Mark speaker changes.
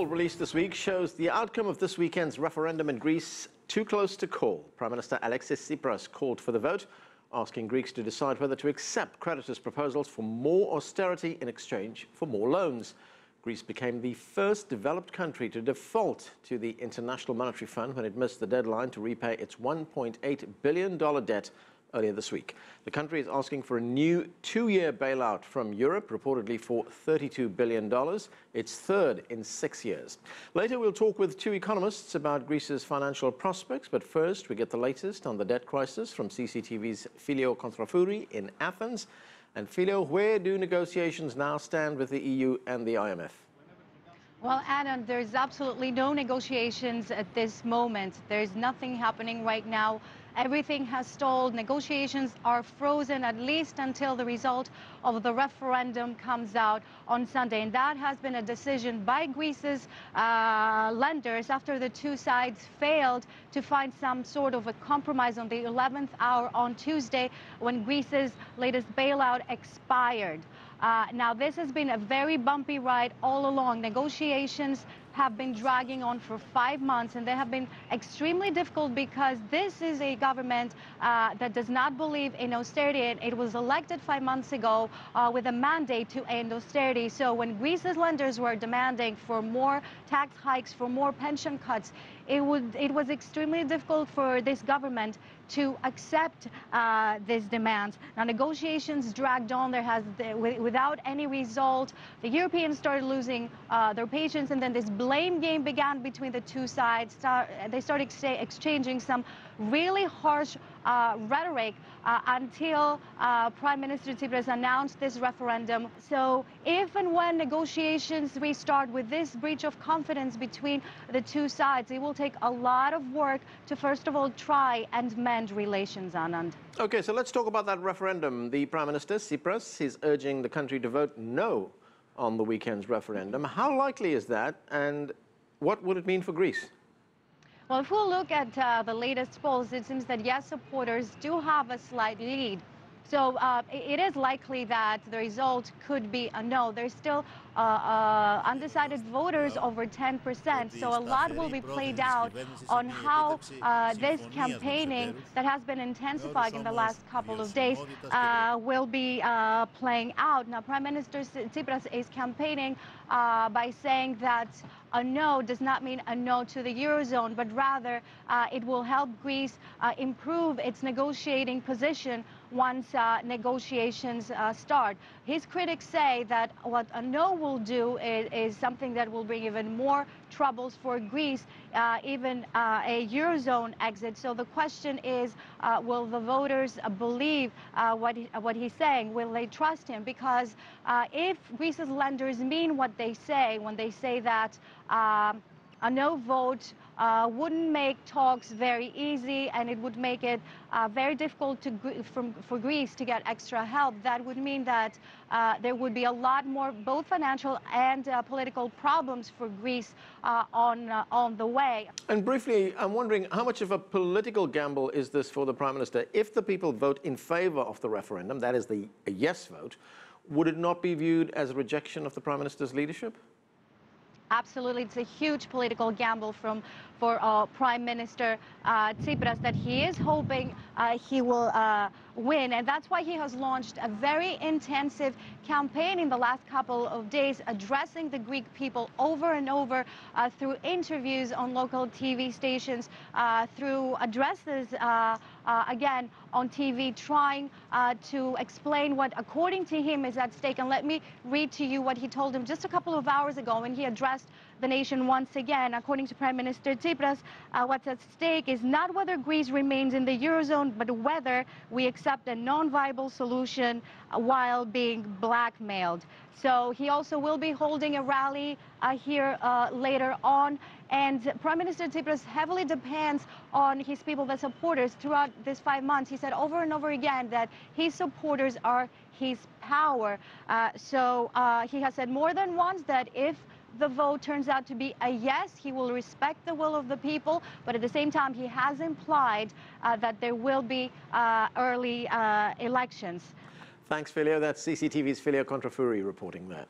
Speaker 1: poll released this week shows the outcome of this weekend's referendum in Greece too close to call. Prime Minister Alexis Tsipras called for the vote, asking Greeks to decide whether to accept creditors' proposals for more austerity in exchange for more loans. Greece became the first developed country to default to the International Monetary Fund when it missed the deadline to repay its $1.8 billion debt earlier this week. The country is asking for a new two-year bailout from Europe, reportedly for $32 billion, its third in 6 years. Later, we'll talk with two economists about Greece's financial prospects, but first, we get the latest on the debt crisis from CCTV's Phileo Kontrafouri in Athens. And Phileo, where do negotiations now stand with the EU and the IMF?
Speaker 2: Well, Adam, there's absolutely no negotiations at this moment. There's nothing happening right now. Everything has stalled. Negotiations are frozen, at least until the result of the referendum comes out on Sunday. And that has been a decision by Greece's lenders after the two sides failed to find some sort of a compromise on the 11th hour on Tuesday when Greece's latest bailout expired. Now, this has been a very bumpy ride all along. Negotiations have been dragging on for 5 months, and they have been extremely difficult because this is a government that does not believe in austerity, and it was elected 5 months ago with a mandate to end austerity. So when Greece's lenders were demanding for more tax hikes, for more pension cuts, it was extremely difficult for this government to accept these demands. Now, negotiations dragged on. Without any result. The Europeans started losing their patience, and then this blame game began between the two sides. They started exchanging some really harsh rhetoric until Prime Minister Tsipras announced this referendum. So if and when negotiations restart with this breach of confidence between the two sides, it will take a lot of work to, first of all, try and mend relations, Anand.
Speaker 1: Okay, so let's talk about that referendum. The Prime Minister, Tsipras, is urging the country to vote no on the weekend's referendum. How likely is that, and what would it mean for Greece?
Speaker 2: Well, if we look at the latest polls, it seems that yes supporters do have a slight lead. So it is likely that the result could be a no. There's still undecided voters over 10%. So a lot will be played out on how this campaigning that has been intensifying in the last couple of days will be playing out. Now, Prime Minister Tsipras is campaigning by saying that a no does not mean a no to the Eurozone, but rather it will help Greece improve its negotiating position once negotiations start. His critics say that what a no will do is something that will bring even more troubles for Greece, even a Eurozone exit. So the question is, will the voters believe what he's saying? Will they trust him? Because if Greece's lenders mean what they say when they say that a no vote wouldn't make talks very easy, and it would make it very difficult for Greece to get extra help. That would mean that there would be a lot more both financial and political problems for Greece on the way.
Speaker 1: And briefly, I'm wondering how much of a political gamble is this for the Prime Minister? If the people vote in favor of the referendum, that is a yes vote, would it not be viewed as a rejection of the Prime Minister's leadership?
Speaker 2: Absolutely. It's a huge political gamble for Prime Minister Tsipras that he is hoping he will win. And that's why he has launched a very intensive campaign in the last couple of days, addressing the Greek people over and over through interviews on local TV stations, through addresses again on TV, trying to explain what, according to him, is at stake. And let me read to you what he told him just a couple of hours ago when he addressed the nation once again. According to Prime Minister Tsipras, what's at stake is not whether Greece remains in the Eurozone, but whether we accept a non-viable solution while being blackmailed. So he also will be holding a rally here later on. And Prime Minister Tsipras heavily depends on his people, the supporters, throughout these 5 months. He said over and over again that his supporters are his power. So he has said more than once that if the vote turns out to be a yes, he will respect the will of the people, but at the same time, he has implied that there will be early elections.
Speaker 1: Thanks, Phileo. That's CCTV's Phileo Kontrafouri reporting that.